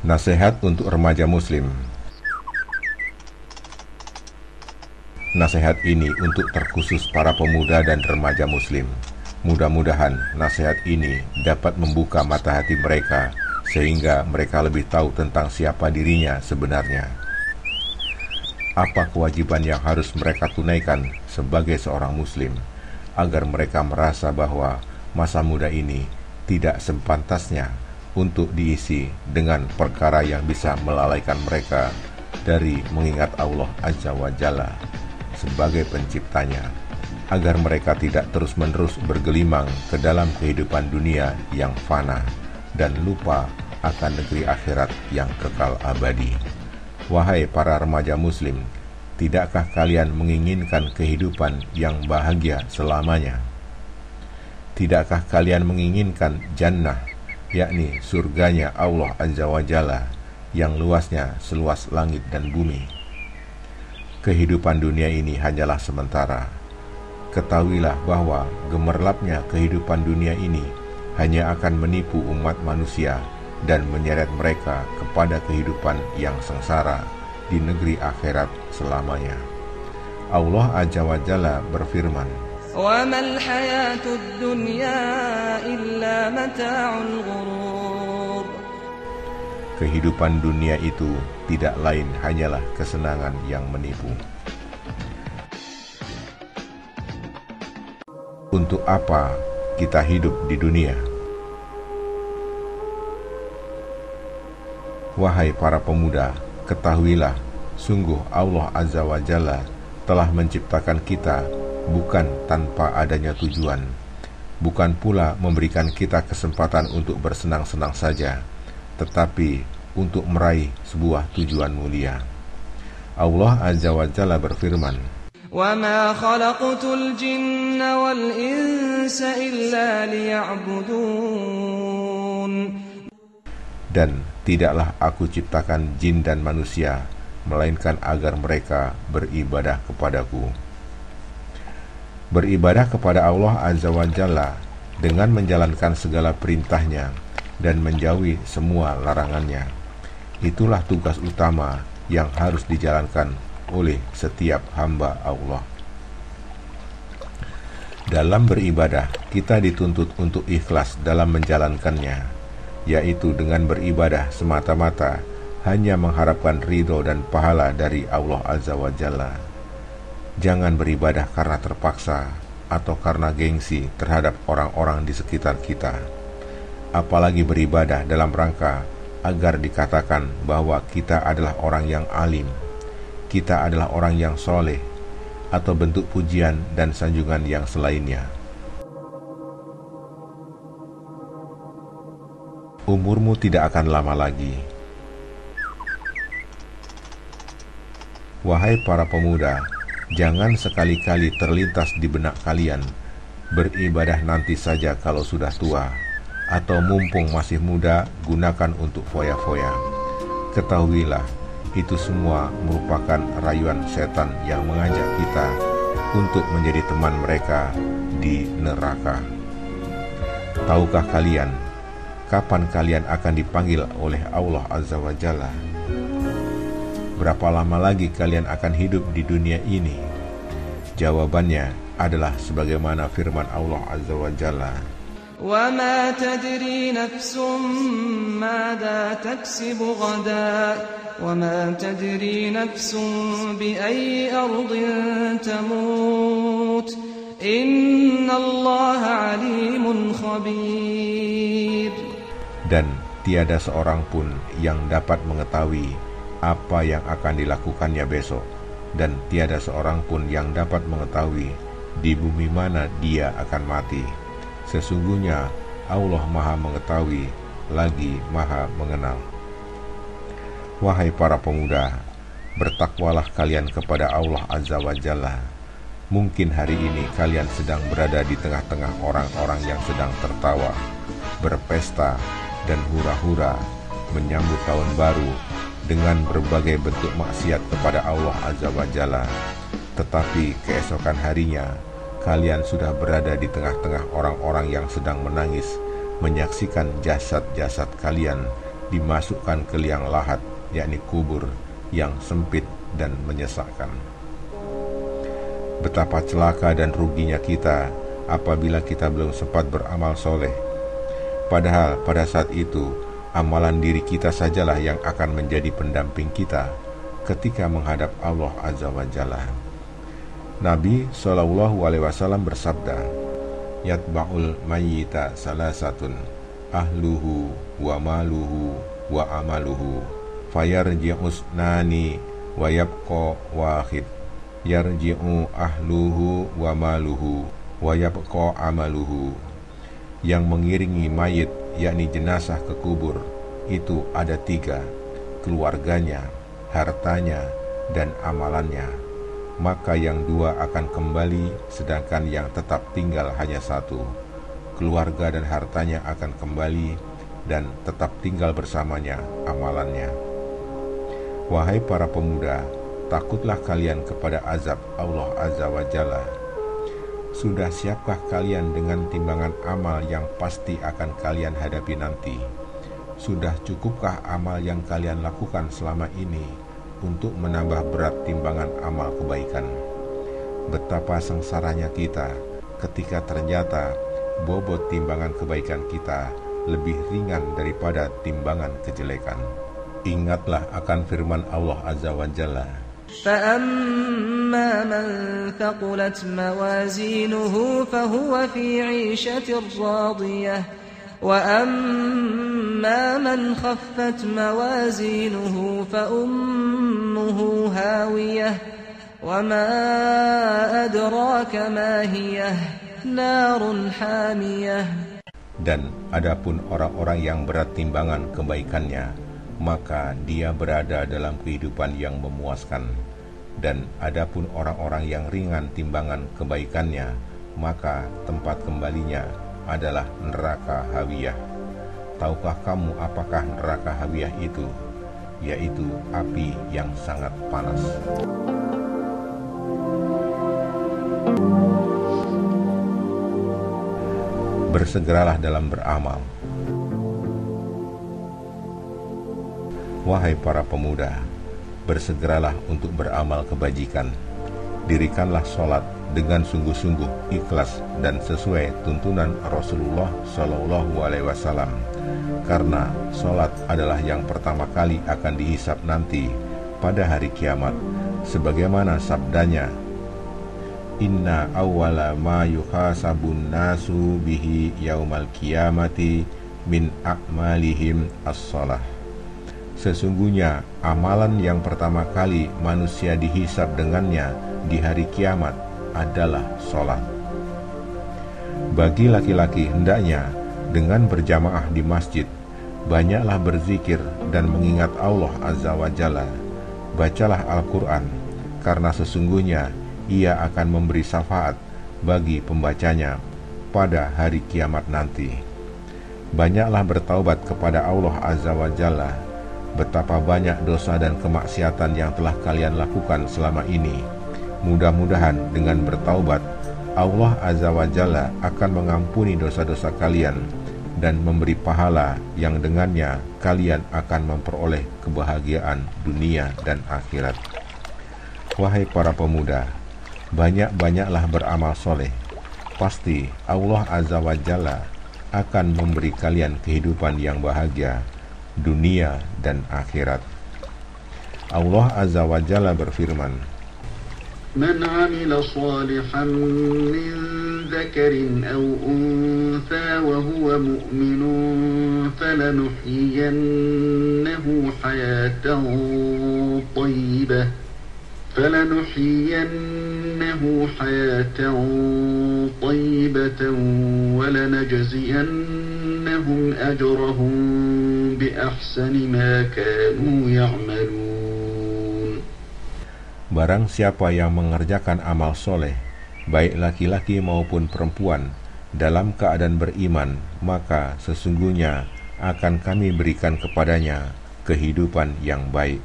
Nasihat untuk remaja muslim. Nasihat ini untuk terkhusus para pemuda dan remaja muslim. Mudah-mudahan nasihat ini dapat membuka mata hati mereka sehingga mereka lebih tahu tentang siapa dirinya sebenarnya. Apa kewajiban yang harus mereka tunaikan sebagai seorang muslim agar mereka merasa bahwa masa muda ini tidak sepantasnya untuk diisi dengan perkara yang bisa melalaikan mereka dari mengingat Allah Azza wa Jalla sebagai penciptanya, agar mereka tidak terus-menerus bergelimang ke dalam kehidupan dunia yang fana dan lupa akan negeri akhirat yang kekal abadi. Wahai para remaja muslim, tidakkah kalian menginginkan kehidupan yang bahagia selamanya? Tidakkah kalian menginginkan jannah, yakni surganya Allah Azza wa Jalla yang luasnya seluas langit dan bumi? Kehidupan dunia ini hanyalah sementara. Ketahuilah bahwa gemerlapnya kehidupan dunia ini hanya akan menipu umat manusia dan menyeret mereka kepada kehidupan yang sengsara di negeri akhirat selamanya. Allah Azza wa Jalla berfirman, وَمَا الْحَيَاةُ الدُّنْيَا إِلَّا مَتَاعُ الْغُرُورِ. Kehidupan dunia itu tidak lain hanyalah kesenangan yang menipu. Untuk apa kita hidup di dunia? Wahai para pemuda, ketahuilah, sungguh Allah Azza wa Jalla telah menciptakan kita bukan tanpa adanya tujuan, bukan pula memberikan kita kesempatan untuk bersenang-senang saja, tetapi untuk meraih sebuah tujuan mulia. Allah Azza wa Jalla berfirman, وَمَا خَلَقْتُ الْجِنَّ وَالْإِنسَ إِلَّا لِيَعْبُدُونَ. Dan tidaklah aku ciptakan jin dan manusia, melainkan agar mereka beribadah kepadaku. Beribadah kepada Allah Azza wa Jalla dengan menjalankan segala perintahnya dan menjauhi semua larangannya. Itulah tugas utama yang harus dijalankan oleh setiap hamba Allah. Dalam beribadah, kita dituntut untuk ikhlas dalam menjalankannya, yaitu dengan beribadah semata-mata hanya mengharapkan ridho dan pahala dari Allah Azza wa Jalla. Jangan beribadah karena terpaksa atau karena gengsi terhadap orang-orang di sekitar kita. Apalagi beribadah dalam rangka agar dikatakan bahwa kita adalah orang yang alim, kita adalah orang yang soleh, atau bentuk pujian dan sanjungan yang selainnya. Umurmu tidak akan lama lagi. Wahai para pemuda, jangan sekali-kali terlintas di benak kalian beribadah nanti saja kalau sudah tua, atau mumpung masih muda gunakan untuk foya-foya. Ketahuilah, itu semua merupakan rayuan setan yang mengajak kita untuk menjadi teman mereka di neraka. Tahukah kalian kapan kalian akan dipanggil oleh Allah Azza wa Jalla? Berapa lama lagi kalian akan hidup di dunia ini? Jawabannya adalah sebagaimana firman Allah Azza wa Jalla, وَمَا تَدْرِي نَفْسٌ مَاذَا تَكْسِبُ غَدًا وَمَا تَدْرِي نَفْسٌ بِأَيِّ أَرْضٍ تَمُوتُ إِنَّ اللَّهَ عَلِيمٌ خَبِيرٌ. Dan tiada seorang pun yang dapat mengetahui apa yang akan dilakukannya besok, dan tiada seorang pun yang dapat mengetahui di bumi mana dia akan mati. Sesungguhnya Allah Maha Mengetahui lagi Maha Mengenal. Wahai para pemuda, bertakwalah kalian kepada Allah Azza wa Jalla. Mungkin hari ini kalian sedang berada di tengah-tengah orang-orang yang sedang tertawa, berpesta, dan hura-hura menyambut tahun baru dengan berbagai bentuk maksiat kepada Allah Azza wa Jalla. Tetapi keesokan harinya, kalian sudah berada di tengah-tengah orang-orang yang sedang menangis, menyaksikan jasad-jasad kalian dimasukkan ke liang lahat, yakni kubur yang sempit dan menyesakkan. Betapa celaka dan ruginya kita apabila kita belum sempat beramal soleh. Padahal pada saat itu, amalan diri kita sajalah yang akan menjadi pendamping kita ketika menghadap Allah Azza wa Jalla. Nabi SAW bersabda, "Yatba'ul mayyita salasatun, ahluhu wa maluhu wa amaluhu, fayarji'us nani wa yabqa wahid, yarji'u ahluhu wa maluhu wa yabqa amaluhu." Yang mengiringi mayit, yakni jenazah ke kubur, itu ada 3, keluarganya, hartanya, dan amalannya. Maka yang 2 akan kembali, sedangkan yang tetap tinggal hanya 1. Keluarga dan hartanya akan kembali, dan tetap tinggal bersamanya amalannya. Wahai para pemuda, takutlah kalian kepada azab Allah Azza wa Jalla. Sudah siapkah kalian dengan timbangan amal yang pasti akan kalian hadapi nanti? Sudah cukupkah amal yang kalian lakukan selama ini untuk menambah berat timbangan amal kebaikan? Betapa sengsaranya kita ketika ternyata bobot timbangan kebaikan kita lebih ringan daripada timbangan kejelekan. Ingatlah akan firman Allah Azza wa Jalla, فَأَمَّا مَنْ ثَقُلَتْ مَوَازِينُهُ فَهُوَ فِي عِيشَةٍ رَاضِيَةٍ وَأَمَّا مَنْ خَفَّتْ مَوَازِينُهُ فَأُمُّهُ هَاوِيَةٌ وَمَا أَدْرَاكَ مَا هِيَهْ نَارٌ حَامِيَةٌ. Dan adapun orang-orang yang berat timbangan kebaikannya, maka dia berada dalam kehidupan yang memuaskan. Dan adapun orang-orang yang ringan timbangan kebaikannya, maka tempat kembalinya adalah neraka hawiyah. Tahukah kamu apakah neraka hawiyah itu? Yaitu api yang sangat panas. Bersegeralah dalam beramal. Wahai para pemuda, bersegeralah untuk beramal kebajikan. Dirikanlah sholat dengan sungguh-sungguh ikhlas dan sesuai tuntunan Rasulullah SAW, karena sholat adalah yang pertama kali akan dihisab nanti pada hari kiamat, sebagaimana sabdanya, "Inna awwala ma yuhasabun nasu bihi yaumal qiyamati min a'malihim as-shalah." Sesungguhnya amalan yang pertama kali manusia dihisab dengannya di hari kiamat adalah sholat. Bagi laki-laki hendaknya dengan berjamaah di masjid, banyaklah berzikir dan mengingat Allah Azza wa Jalla. Bacalah Al-Quran, karena sesungguhnya ia akan memberi syafaat bagi pembacanya pada hari kiamat nanti. Banyaklah bertaubat kepada Allah Azza wa Jalla. Betapa banyak dosa dan kemaksiatan yang telah kalian lakukan selama ini. Mudah-mudahan dengan bertaubat, Allah Azza wa Jalla akan mengampuni dosa-dosa kalian dan memberi pahala yang dengannya kalian akan memperoleh kebahagiaan dunia dan akhirat. Wahai para pemuda, banyak-banyaklah beramal soleh. Pasti Allah Azza wa Jalla akan memberi kalian kehidupan yang bahagia dunia dan akhirat. Allah Azza wa Jalla berfirman, "Man 'amila shalihan min dzakarin aw untha wa huwa mu'minun falanuhyiyannahu hayatan tayyibatan wa lanajziyannahum ajrahum bi ahsani ma kanu ya'malun." Barang siapa yang mengerjakan amal soleh, baik laki-laki maupun perempuan, dalam keadaan beriman, maka sesungguhnya akan kami berikan kepadanya kehidupan yang baik.